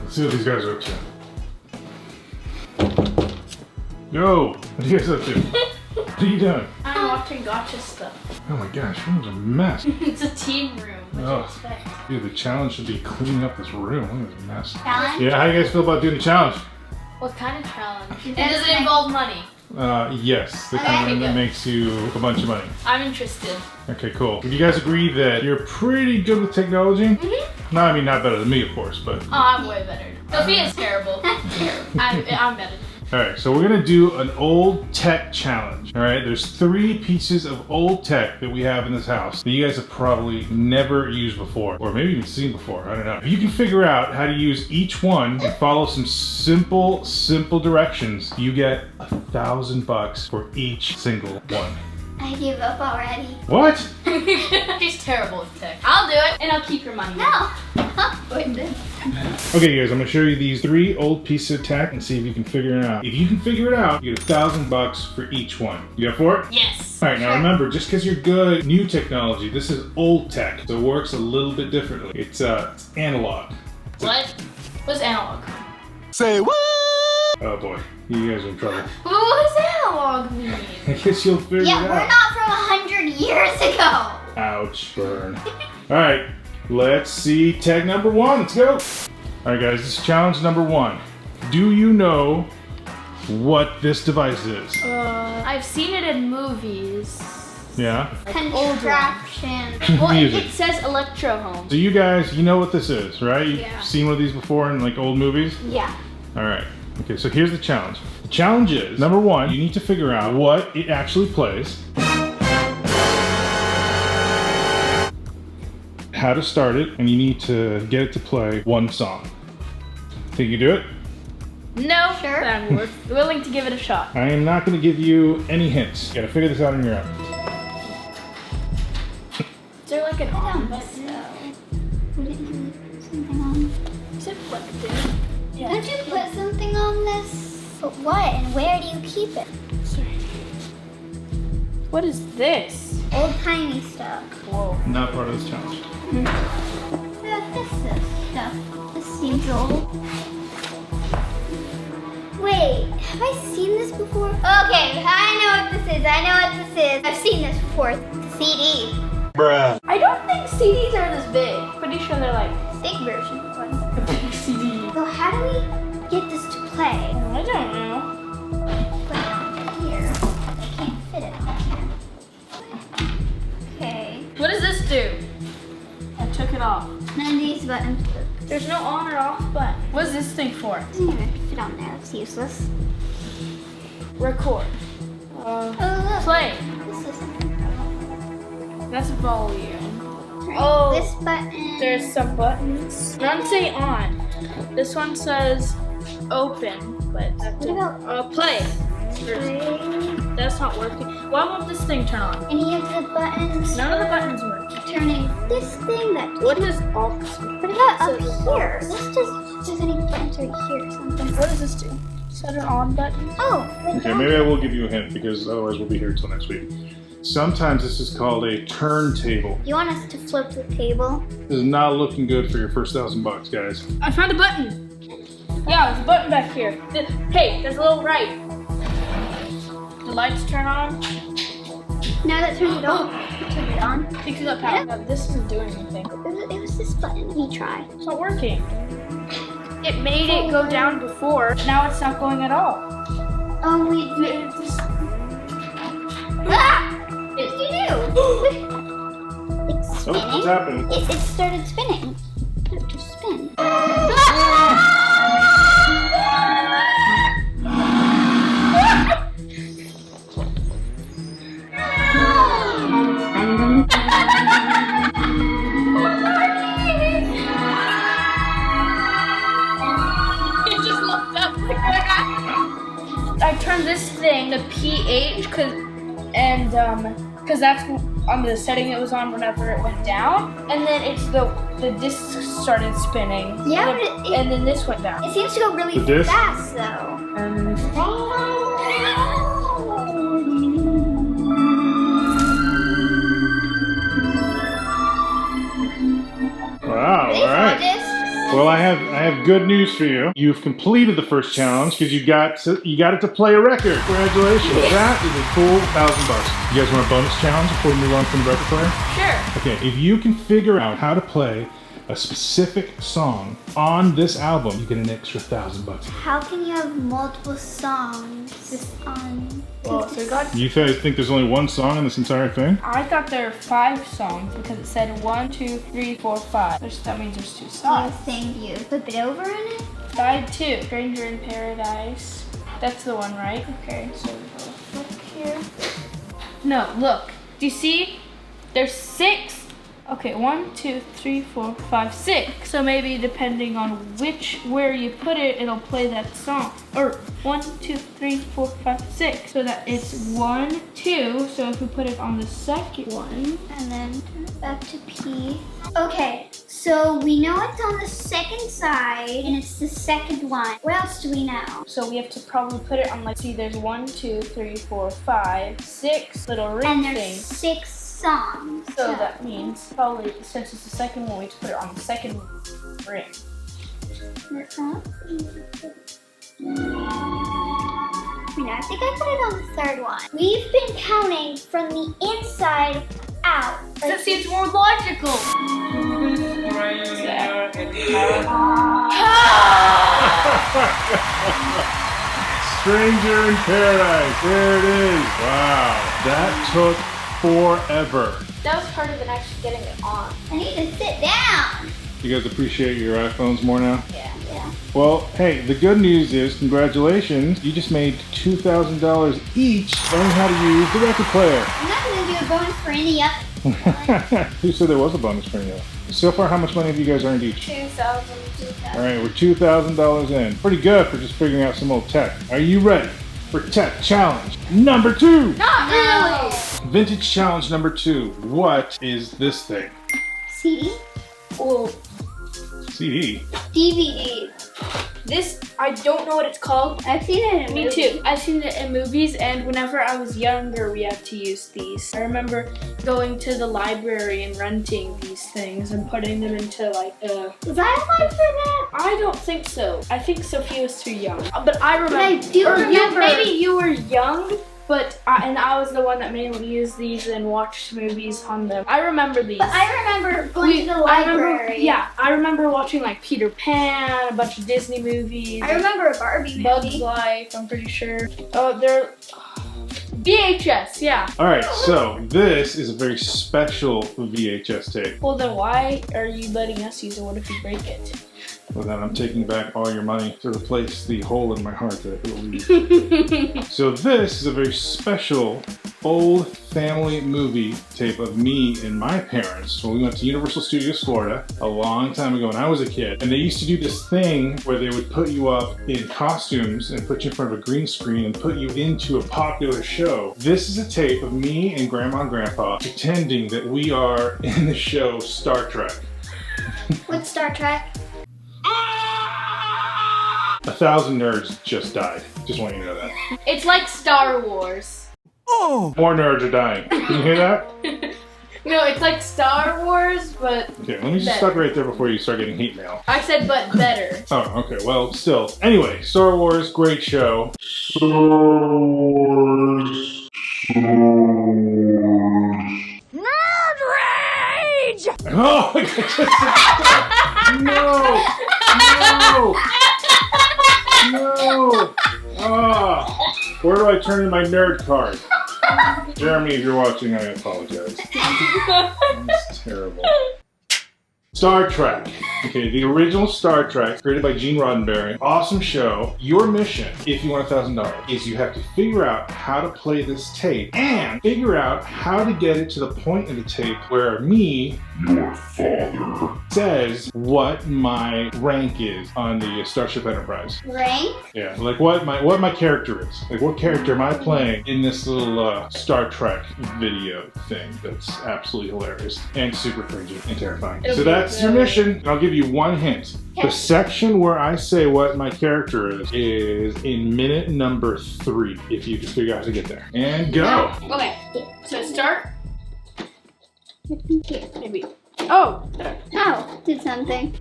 Let's see what these guys are up to. Yo, what are you guys up to? What are you doing? I'm watching gotcha stuff. Oh my gosh, room's a mess. It's a teen room. What do you Oh, expect? dude, the challenge should be cleaning up this room. Look at this mess. Challenge? Yeah, how you guys feel about doing the challenge? What kind of challenge? Is And that does it involve money? Yes, the Okay, kind that good. makes you a bunch of money. I'm interested. Okay, cool. Do you guys agree that you're pretty good with technology? Mm-hmm. No, I mean not better than me, of course, but. Oh, I'm way better. Sophia's terrible. I'm better. All right, so we're gonna do an old tech challenge. All right, there's 3 pieces of old tech that we have in this house that you guys have probably never used before, or maybe even seen before, I don't know. If you can figure out how to use each one and follow some simple directions, you get $1,000 for each single one. I give up already. What? She's terrible with tech. I'll do it, and I'll keep your money. No. Wait, this. Okay guys, I'm gonna show you these 3 old pieces of tech and see if you can figure it out. If you can figure it out, you get $1,000 for each one. You up for it? Yes. All right, now remember, just because you're good at new technology, this is old tech, so it works a little bit differently. It's analog. What? What's analog? Say what? Oh boy, you guys are in trouble. What does analog mean? I guess you'll figure Yeah, it we're out. not from 100 years ago. Ouch, burn. All right, let's see tech number 1. Let's go. All right, guys, this is challenge number 1. Do you know what this device is? I've seen it in movies. Yeah? Contraption. Well, Music. it says Electro Home. So you guys, you know what this is, right? You've Yeah. seen one of these before in like old movies? Yeah. All right. Okay, so here's the challenge. The challenge is, number 1, you need to figure out what it actually plays, how to start it, and you need to get it to play one song. Think you can do it? No, Sure. but I'm willing to give it a shot. I am not going to give you any hints. You gotta figure this out on your own. Is there like an on button? Something on. Is it plugged in? Yeah. Don't you put something on this? But what and where do you keep it? Sorry. What is this? Old timey stuff. Whoa. Not part of this challenge. This is stuff. This seems old. Wait, have I seen this before? Okay, I know what this is. I know what this is. I've seen this before. It's a CD. Bruh. I don't think CDs are this big. Pretty sure they're like Big version. a big CD. So how do we get this to play? I don't know. Put it on here. I can't fit it on here. Okay. What does this do? I took it off. None of these buttons work. There's no on or off button. What is this thing for? It doesn't even fit on there. It's useless. Record. Oh, look. Play. This is That's volume. right. Oh. This button. There's some buttons. None say on. This one says open, but that What about play. play? That's not working. Why won't this thing turn on? Any of the buttons? None of the buttons work. Turning this thing that. What does aux mean? What about up It says here? This just. There's any buttons right here or something. What does this do? Is that an on button? Oh. right Okay, down maybe I will give you a hint because otherwise we'll be here till next week. Sometimes this is called a turntable. You want us to flip the table? This is not looking good for your first $1,000, guys. I found a button. Yeah, there's a button back here. Hey, there's a little right. The lights turn on. No, that turned it on. Turn it on. Picks up power. No, this isn't doing anything. It was this button. Let me try. It's not working. It made it go down before. Now it's not going at all. Oh, we. Ah! What did you do? It's Oh, what's spinning. happening? It started spinning. Put it to spin. It just looked up like that. I turned this thing to pH because that's on the setting it was on whenever it went down, and then it's the disc started spinning. Yeah, and, but and then this went down. It seems to go really The disc? fast, though. Wow, These all right. discs. Well, I have good news for you. You've completed the first challenge because you got it to play a record. Congratulations! That is a cool $1,000. You guys want a bonus challenge before we move on from the record player? Sure. Okay, if you can figure out how to play a specific song on this album, you get an extra $1,000. How can you have multiple songs just on? Well, so we got. You guys think there's only one song in this entire thing? I thought there were 5 songs because it said 1, 2, 3, 4, 5. That means there's 2 Oh, songs. thank you. Flip it over in it. Side 2, Stranger in Paradise. That's the one, right? Okay, so we'll look here. No, look. Do you see? There's 6. Okay, 1, 2, 3, 4, 5, 6. So maybe depending on where you put it, it'll play that song. Or 1, 2, 3, 4, 5, 6. So that it's 1, 2. So if we put it on the second one, And then turn it back to P. Okay, so we know it's on the second side, and it's the second one. What else do we know? so we have to probably put it on, like, see, there's 1, 2, 3, 4, 5, 6 little ring And there's things. 6 songs. So that means probably since it's the second one, we have to put it on the second ring. I think I put it on the third one. We've been counting from the inside out. That seems more logical. Stranger in Paradise. There it is. Wow, that took forever. That was harder than actually getting it on. I need to sit down. You guys appreciate your iPhones more now? Yeah. Well, hey, the good news is, congratulations, you just made $2,000 each learning how to use the record player. I'm not going to do a bonus for any other. Who said there was a bonus for you? So far, how much money have you guys earned each? 2,000. All right, we're $2,000 in. Pretty good for just figuring out some old tech. Are you ready for tech challenge number 2? Not really. Vintage challenge number 2. What is this thing? CD? Well, CD. DVD. this, I don't know what it's called. I've seen it in Me movies. too. I've seen it in movies, and whenever I was younger, we had to use these. I remember going to the library and renting these things and putting them into like a... Was I alive for that? I don't think so. I think Sophia was too young. But I remember... I do remember. Maybe you were young, but I was the one that mainly used these and watched movies on them. I remember these. But I remember going to the library. I remember watching like Peter Pan, a bunch of Disney movies. I remember a Barbie Bugs movie. Life, I'm pretty sure. Oh, they're VHS, yeah. All right, so this is a very special VHS tape. Well, then why are you letting us use it? What if you break it? Well, then I'm taking back all your money to replace the hole in my heart that it will leave. So this is a very special old family movie tape of me and my parents when we went to Universal Studios Florida a long time ago when I was a kid. And they used to do this thing where they would put you up in costumes and put you in front of a green screen and put you into a popular show. This is a tape of me and Grandma and Grandpa pretending that we are in the show Star Trek. What's Star Trek? 1,000 nerds just died. Just want you to know that. It's like Star Wars. More nerds are dying. Can you hear that? No, it's like Star Wars, but Okay, let me just stop right there before you start getting hate mail. I said but better. Oh, okay, well, still. Anyway, Star Wars, great show. Star Wars. Nerd rage! Oh, no! No! Ah! Where do I turn in my nerd card? Jeremy, if you're watching, I apologize. That's terrible. Star Trek. Okay, the original Star Trek, created by Gene Roddenberry. Awesome show. Your mission, if you want $1,000, is you have to figure out how to play this tape and figure out how to get it to the point in the tape where me, your father, says what my rank is on the Starship Enterprise. Rank? Yeah, like what my character is. Like what character am I playing in this little Star Trek video thing that's absolutely hilarious and super cringy and terrifying. So that's your mission. And I'll give you one hint. The section where I say what my character is in minute number 3, if you can figure out how to get there. And go! Okay, so start. Maybe. Oh, there. Oh, did something.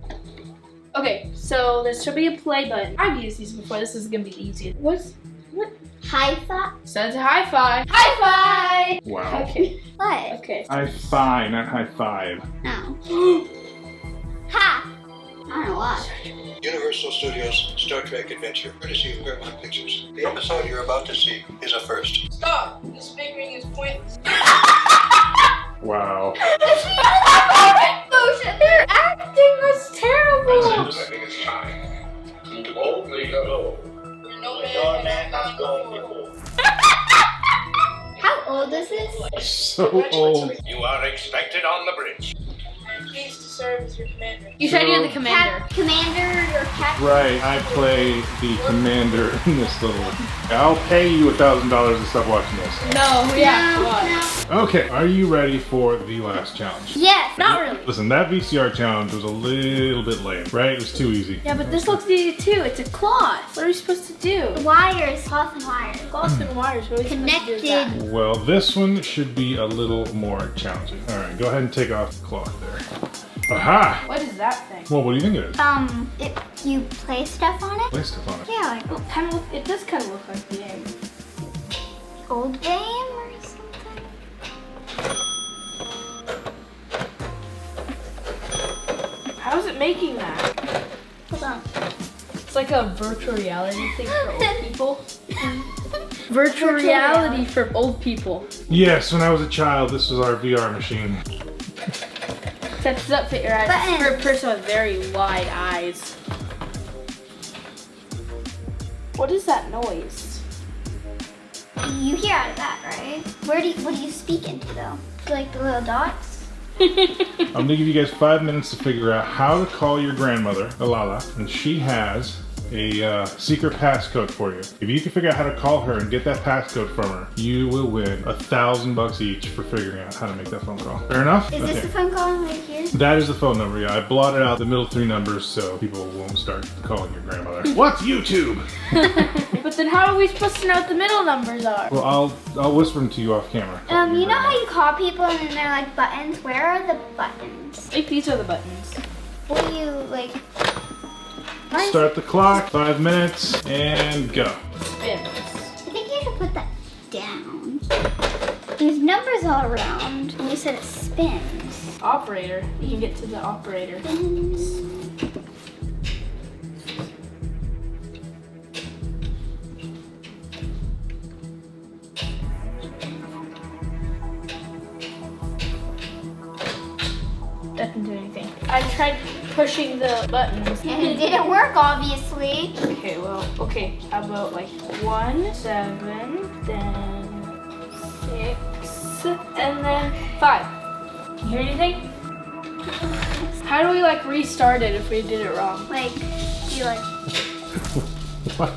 Okay, so there should be a play button. I've used these before. This is gonna be easy. What? High five. Says high five. High five. Wow. Okay. What? Okay. High five, not high five. No. Ha! I don't know why. Universal Studios Star Trek Adventure, courtesy of Paramount Pictures. The episode you're about to see is a first. Stop. This figuring is pointless. Wow. Their acting was terrible. It's time to boldly go. No Your man has gone before. How old is this? So old. You are expected on the bridge. Pleased to serve as your commander. You said you're the commander. Commander or captain? Right, I play the commander in this little. I'll pay you $1,000 to stop watching this. No, yeah. What? No. Okay, are you ready for the last challenge? Yes. Not really. Listen, that VCR challenge was a little bit lame, right? It was too easy. Yeah, but this looks easy too. It's a cloth. What are we supposed to do? Wires, cloth and wires. Cloth and wires. What are we supposed to do with that? Connected. Well, this one should be a little more challenging. All right, go ahead and take off the cloth there. Aha! What is that thing? Well, what do you think it is? You play stuff on it? Play stuff on it. Yeah, like Oh, it does kind of look like the game. old game or something. How is it making that? Hold on. It's like a virtual reality thing for old people. Virtual reality for old people. Yes, when I was a child, this was our VR machine. Sets up for your eyes. Buttons. For a person with very wide eyes. What is that noise? You hear out of that, right? What do you speak into though? Like the little dots? I'm gonna give you guys 5 minutes to figure out how to call your grandmother, Alala, and she has a secret passcode for you. If you can figure out how to call her and get that passcode from her, you will win $1,000 each for figuring out how to make that phone call. Fair enough? Is this the phone call right here? That is the phone number, yeah. I blotted out the middle 3 numbers so people won't start calling your grandmother. What's YouTube? But then how are we supposed to know what the middle numbers are? Well, I'll whisper them to you off camera. You know how you call people and then they're like buttons? Where are the buttons? Like these are the buttons. Will you like Start the clock, 5 minutes, and go. Spins. I think you should put that down. There's numbers all around and you said it spins. Operator. You can get to the operator. Spins. Doesn't do anything. I tried pushing the buttons. And it didn't work obviously. Okay, well, okay. How about like 1, 7, then 6, and then 5. You hear anything? How do we like restart it if we did it wrong? Like you like What?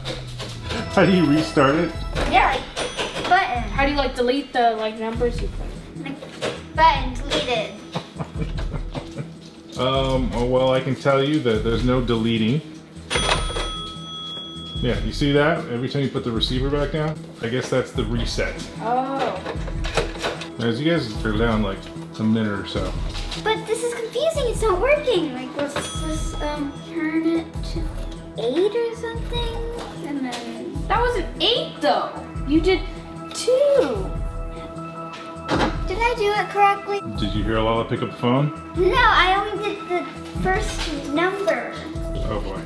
How do you restart it? yeah, like button. How do you like delete the like numbers you put? Like button deleted. Well, I can tell you that there's no deleting. Yeah, you see that? Every time you put the receiver back down, I guess that's the reset. Oh. As you guys are down like a minute or so. But this is confusing. It's not working. Like let's just turn it to 8 or something, and then That was an 8 though. You did 2. did I do it correctly? Did you hear Lala pick up the phone? No, I only did the first number. Oh boy.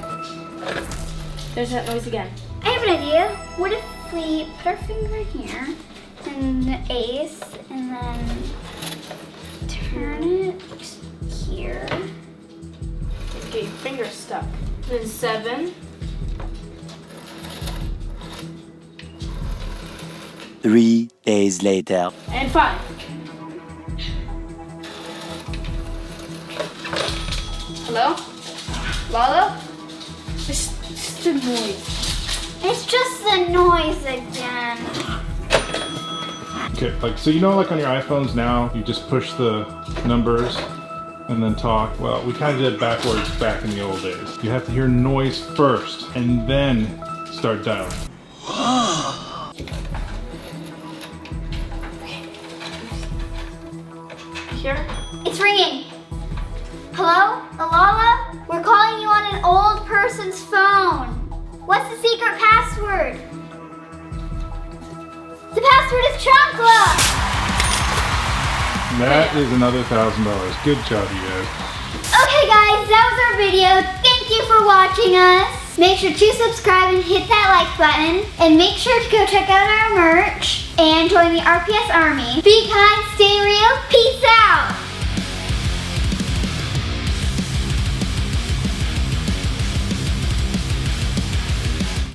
There's that noise again. I have an idea. What if we put our finger here and the ace, and then turn it here? Okay, your finger's stuck. Then 7. 3 days later. And 5. Hello? Lala? It's just a noise. It's just the noise again. Okay, like, so you know like on your iPhones now, you just push the numbers and then talk? Well, we kind of did it backwards back in the old days. You have to hear noise first and then start dialing. Here? It's ringing. Hello? Alala? We're calling you on an old person's phone. What's the secret password? The password is chocolate. That is another $1,000. Good job, you guys. Okay guys, that was our video. Thank you for watching us. Make sure to subscribe and hit that like button. And make sure to go check out our merch and join the RPS Army. Be kind, stay real, peace